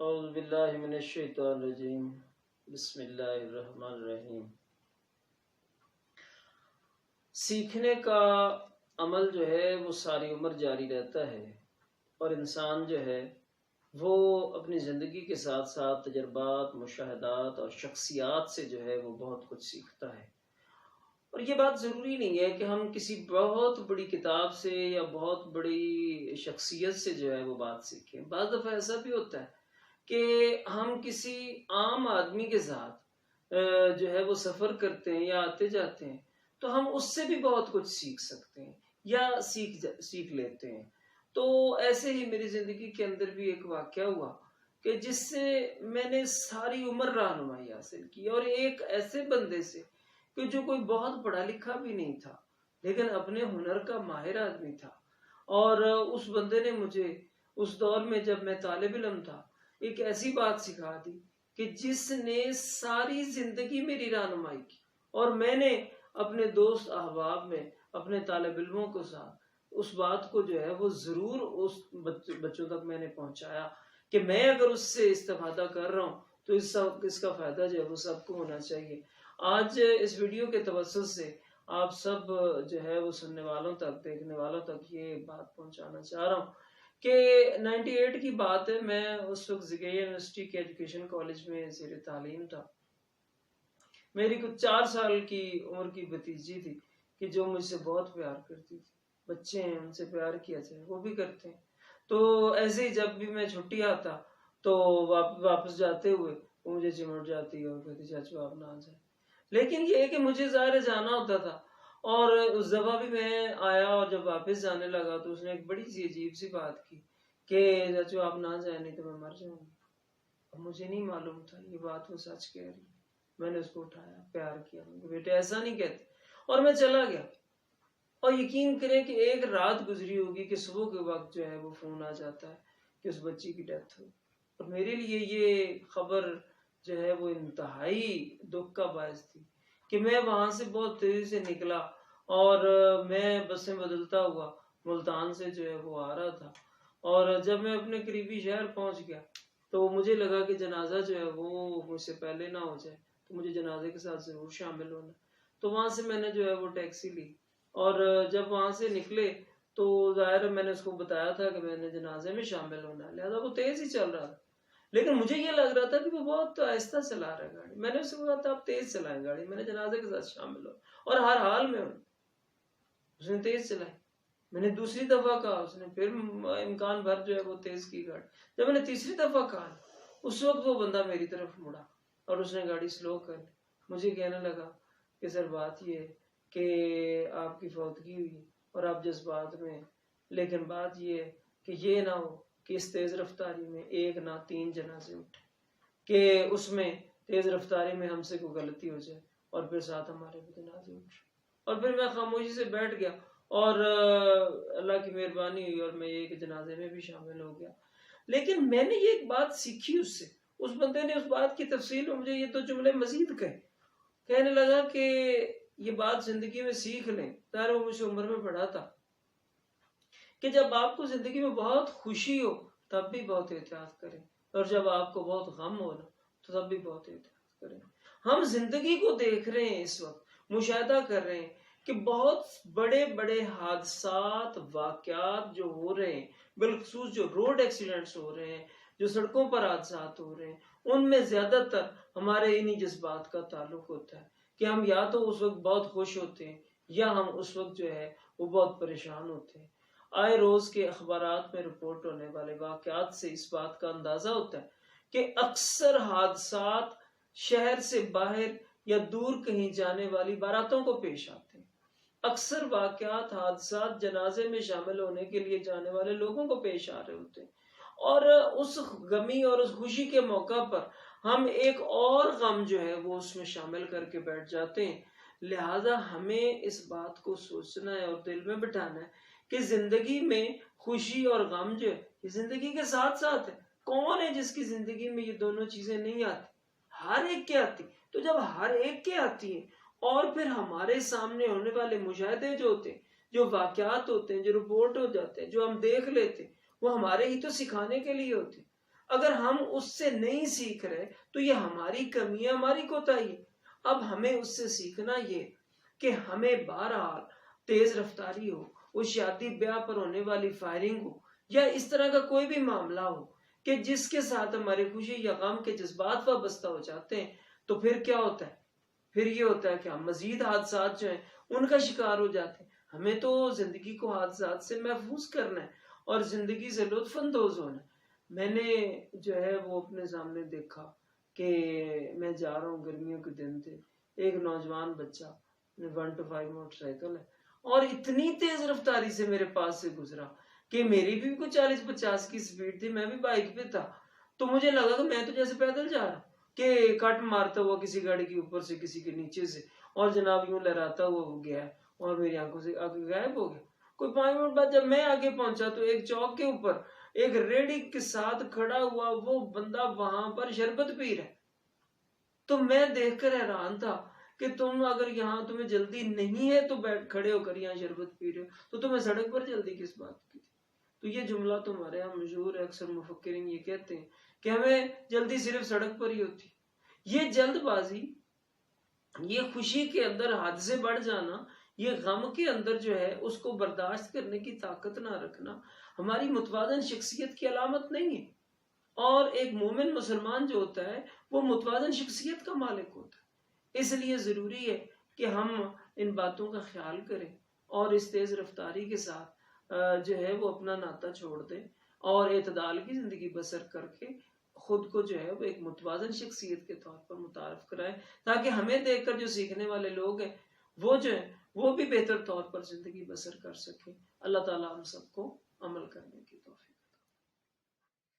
اعوذ باللہ من الشیطان الرجیم بسم اللہ الرحمن الرحیم۔ سیکھنے کا عمل جو ہے وہ ساری عمر جاری رہتا ہے، اور انسان جو ہے وہ اپنی زندگی کے ساتھ ساتھ تجربات، مشاہدات اور شخصیات سے جو ہے وہ بہت کچھ سیکھتا ہے۔ اور یہ بات ضروری نہیں ہے کہ ہم کسی بہت بڑی کتاب سے یا بہت بڑی شخصیت سے جو ہے وہ بات سیکھیں۔ بعض دفعہ ایسا بھی ہوتا ہے کہ ہم کسی عام آدمی کے ساتھ جو ہے وہ سفر کرتے ہیں یا آتے جاتے ہیں، تو ہم اس سے بھی بہت کچھ سیکھ سکتے ہیں یا سیکھ لیتے ہیں۔ تو ایسے ہی میری زندگی کے اندر بھی ایک واقعہ ہوا کہ جس سے میں نے ساری عمر رہنمائی حاصل کی، اور ایک ایسے بندے سے کہ جو کوئی بہت پڑھا لکھا بھی نہیں تھا لیکن اپنے ہنر کا ماہر آدمی تھا۔ اور اس بندے نے مجھے اس دور میں جب میں طالب علم تھا ایک ایسی بات سکھا دی کہ جس نے ساری زندگی میری رہنمائی کی، اور میں نے اپنے دوست احباب میں اپنے طالب علموں کے ساتھ اس بات کو جو ہے وہ ضرور اس بچوں تک میں نے پہنچایا کہ میں اگر اس سے استفادہ کر رہا ہوں تو اس کا فائدہ جو ہے وہ سب کو ہونا چاہیے۔ آج اس ویڈیو کے توسط سے آپ سب جو ہے وہ سننے والوں تک، دیکھنے والوں تک یہ بات پہنچانا چاہ رہا ہوں کہ 98 کی بات ہے، میں اس وقت زکریا یونیورسٹی کے ایجوکیشن کالج میں زیر تعلیم تھا۔ میری کچھ 4 سال کی عمر کی بھتیجی تھی کہ جو مجھ سے بہت پیار کرتی تھی۔ بچے ہیں، ان سے پیار کیا جائے، وہ بھی کرتے ہیں۔ تو ایسے ہی جب بھی میں چھٹی آتا تو واپس جاتے ہوئے وہ مجھے چمٹ جاتی اور کہتی چاچو آپ نہ آ جائیں۔ لیکن یہ کہ مجھے ظاہر جانا ہوتا تھا، اور اس دفعہ بھی میں آیا اور جب واپس جانے لگا تو اس نے ایک بڑی سی عجیب سی بات کی کہ چاچو آپ نہ جائیں نہیں تو میں مر جاؤں گی۔ اب مجھے نہیں معلوم تھا یہ بات وہ سچ کہہ رہی۔ میں نے اس کو اٹھایا، پیار کیا، بیٹے ایسا نہیں کہتے، اور میں چلا گیا۔ اور یقین کریں کہ ایک رات گزری ہوگی کہ صبح کے وقت جو ہے وہ فون آ جاتا ہے کہ اس بچی کی ڈیتھ ہوئی۔ اور میرے لیے یہ خبر جو ہے وہ انتہائی دکھ کا باعث تھی کہ میں وہاں سے بہت تیزی سے نکلا، اور میں بسیں بدلتا ہوا ملتان سے جو ہے وہ آ رہا تھا۔ اور جب میں اپنے قریبی شہر پہنچ گیا تو مجھے لگا کہ جنازہ جو ہے وہ مجھ سے پہلے نہ ہو جائے، تو مجھے جنازے کے ساتھ ضرور شامل ہونا۔ تو وہاں سے میں نے جو ہے وہ ٹیکسی لی، اور جب وہاں سے نکلے تو ظاہر میں نے اس کو بتایا تھا کہ میں نے جنازے میں شامل ہونا ہے، لہذا وہ تیز ہی چل رہا تھا۔ لیکن مجھے یہ لگ رہا تھا کہ وہ بہت آہستہ چلا رہا ہے گاڑی۔ میں نے اس سے کہا تھا آپ تیز چلائیں گاڑی، میں نے جنازے کے ساتھ شامل ہو، اور ہر حال میں اس نے تیز چلائی۔ میں نے دوسری دفعہ کہا، اس نے پھر امکان بھر جو ہے وہ تیز کی گاڑی۔ جب میں نے تیسری دفعہ کہا اس وقت وہ بندہ میری طرف مڑا اور اس نے گاڑی سلو کر لی۔ مجھے کہنے لگا کہ سر بات یہ ہے کہ آپ کی فوتگی ہوئی اور آپ جذبات میں، لیکن بات یہ ہے کہ یہ نہ ہو کہ اس تیز رفتاری میں ایک نہ 3 جنازے اٹھے، کہ اس میں تیز رفتاری میں ہم سے کوئی غلطی ہو جائے اور پھر ساتھ ہمارے بھی جنازے اٹھے۔ اور پھر میں خاموشی سے بیٹھ گیا، اور اللہ کی مہربانی ہوئی اور میں ایک جنازے میں بھی شامل ہو گیا۔ لیکن میں نے یہ ایک بات سیکھی اس سے، اس بندے نے اس بات کی تفصیل میں مجھے یہ 2 جملے مزید کہنے لگا کہ یہ بات زندگی میں سیکھ لیں۔ ظاہر وہ مجھ سے عمر میں بڑا تھا کہ جب آپ کو زندگی میں بہت خوشی ہو تب بھی بہت احتیاط کریں، اور جب آپ کو بہت غم ہو نا تو تب بھی بہت احتیاط کریں۔ ہم زندگی کو دیکھ رہے ہیں، اس وقت مشاہدہ کر رہے ہیں کہ بہت بڑے بڑے حادثات، واقعات جو ہو رہے ہیں، بالخصوص جو روڈ ایکسیڈنٹس ہو رہے ہیں، جو سڑکوں پر حادثات ہو رہے ہیں، ان میں زیادہ تر ہمارے انہی جذبات کا تعلق ہوتا ہے کہ ہم یا تو اس وقت بہت خوش ہوتے ہیں یا ہم اس وقت جو ہے وہ بہت پریشان ہوتے ہیں۔ آئے روز کے اخبارات میں رپورٹ ہونے والے واقعات سے اس بات کا اندازہ ہوتا ہے کہ اکثر حادثات شہر سے باہر یا دور کہیں جانے والی باراتوں کو پیش آتے ہیں۔ اکثر واقعات، حادثات جنازے میں شامل ہونے کے لیے جانے والے لوگوں کو پیش آ رہے ہوتے ہیں، اور اس غمی اور اس خوشی کے موقع پر ہم ایک اور غم جو ہے وہ اس میں شامل کر کے بیٹھ جاتے ہیں۔ لہٰذا ہمیں اس بات کو سوچنا ہے اور دل میں بٹھانا ہے کہ زندگی میں خوشی اور غم جو ہے یہ زندگی کے ساتھ ساتھ ہے۔ کون ہے جس کی زندگی میں یہ دونوں چیزیں نہیں آتی؟ ہر ایک کے آتی۔ تو جب ہر ایک کے آتی ہیں اور پھر ہمارے سامنے ہونے والے مشاہدے جو ہوتے ہیں، جو واقعات ہوتے ہیں، جو رپورٹ ہو جاتے ہیں، جو ہم دیکھ لیتے ہیں، وہ ہمارے ہی تو سکھانے کے لیے ہوتے ہیں۔ اگر ہم اس سے نہیں سیکھ رہے تو یہ ہماری کمی ہے، ہماری کوتاہی ہے۔ اب ہمیں اس سے سیکھنا یہ کہ ہمیں بہرحال تیز رفتاری ہو، وہ شادی بیاہ پر ہونے والی فائرنگ ہو، یا اس طرح کا کوئی بھی معاملہ ہو کہ جس کے ساتھ ہمارے خوشی یا غم کے جذبات وابستہ ہو جاتے ہیں، تو پھر کیا ہوتا ہے؟ پھر یہ ہوتا ہے کہ ہم مزید حادثات جو ہیں ان کا شکار ہو جاتے ہیں۔ ہمیں تو زندگی کو حادثات سے محفوظ کرنا ہے اور زندگی سے لطف اندوز ہونا ہے۔ میں نے جو ہے وہ اپنے سامنے دیکھا کہ میں جا رہا ہوں، گرمیوں کے دن تھے، ایک نوجوان بچہ 1 to 5 موٹر سائیکل ہے اور اتنی تیز رفتاری سے میرے پاس سے گزرا کہ میری بھی کوئی 40-50 کی سپیڈ تھی، میں بھی بائک پہ تھا، تو مجھے لگا کہ میں تو جیسے پیدل جا رہا ہوں، کہ کٹ مارتا ہوا کسی گاڑی کے اوپر سے، کسی کے نیچے سے، اور جناب یوں لہراتا ہوا وہ گیا اور میری آنکھوں سے آگے غائب ہو گیا۔ کوئی 5 منٹ بعد جب میں آگے پہنچا تو ایک چوک کے اوپر ایک ریڑھی کے ساتھ کھڑا ہوا وہ بندہ وہاں پر شربت پی رہا ہے۔ تو میں دیکھ کر حیران تھا کہ تم اگر یہاں تمہیں جلدی نہیں ہے تو بیٹھ کھڑے ہو کر یہاں شربت پی رہے ہو، تو تمہیں سڑک پر جلدی کس بات کی تھی؟ تو یہ جملہ تمہارے یہاں مشہور ہے، اکثر مفکرین یہ کہتے ہیں کہ ہمیں جلدی صرف سڑک پر ہی ہوتی۔ یہ جلد بازی، یہ خوشی کے اندر حد سے بڑھ جانا، یہ غم کے اندر جو ہے اس کو برداشت کرنے کی طاقت نہ رکھنا ہماری متوازن شخصیت کی علامت نہیں ہے۔ اور ایک مومن مسلمان جو ہوتا ہے وہ متوازن شخصیت کا مالک ہوتا ہے۔ اس لیے ضروری ہے کہ ہم ان باتوں کا خیال کریں اور اس تیز رفتاری کے ساتھ جو ہے وہ اپنا ناطہ چھوڑ دیں اور اعتدال کی زندگی بسر کر کے خود کو جو ہے وہ ایک متوازن شخصیت کے طور پر متعارف کرائیں، تاکہ ہمیں دیکھ کر جو سیکھنے والے لوگ ہیں وہ جو ہیں وہ بھی بہتر طور پر زندگی بسر کر سکیں۔ اللہ تعالیٰ ہم سب کو عمل کرنے کی